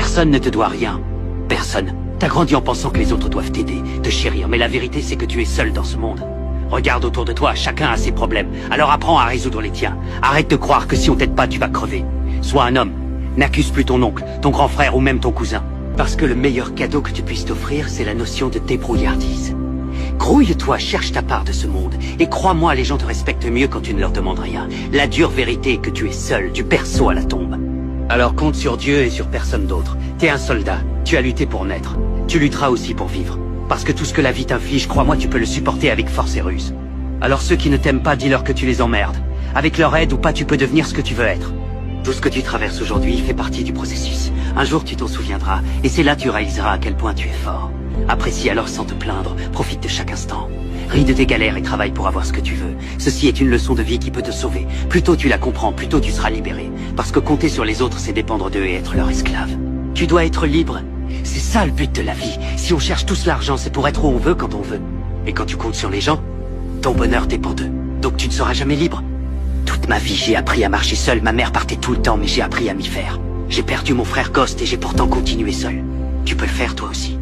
Personne ne te doit rien. Personne. T'as grandi en pensant que les autres doivent t'aider, te chérir, mais la vérité c'est que tu es seul dans ce monde. Regarde autour de toi, chacun a ses problèmes. Alors apprends à résoudre les tiens. Arrête de croire que si on t'aide pas, tu vas crever. Sois un homme. N'accuse plus ton oncle, ton grand frère ou même ton cousin. Parce que le meilleur cadeau que tu puisses t'offrir, c'est la notion de débrouillardise. Grouille-toi, cherche ta part de ce monde. Et crois-moi, les gens te respectent mieux quand tu ne leur demandes rien. La dure vérité est que tu es seul, du berceau à la tombe. Alors compte sur Dieu et sur personne d'autre. T'es un soldat, tu as lutté pour naître. Tu lutteras aussi pour vivre. Parce que tout ce que la vie t'inflige, crois-moi, tu peux le supporter avec force et ruse. Alors ceux qui ne t'aiment pas, dis-leur que tu les emmerdes. Avec leur aide ou pas, tu peux devenir ce que tu veux être. Tout ce que tu traverses aujourd'hui fait partie du processus. Un jour, tu t'en souviendras, et c'est là que tu réaliseras à quel point tu es fort. Apprécie alors sans te plaindre, profite de chaque instant. Ris de tes galères et travaille pour avoir ce que tu veux. Ceci est une leçon de vie qui peut te sauver. Plus tôt tu la comprends, plus tôt tu seras libéré. Parce que compter sur les autres, c'est dépendre d'eux et être leur esclave. Tu dois être libre. C'est ça le but de la vie. Si on cherche tous l'argent, c'est pour être où on veut quand on veut. Et quand tu comptes sur les gens, ton bonheur dépend d'eux. Donc tu ne seras jamais libre. Toute ma vie, j'ai appris à marcher seul. Ma mère partait tout le temps, mais j'ai appris à m'y faire. J'ai perdu mon frère Ghost et j'ai pourtant continué seul. Tu peux le faire toi aussi.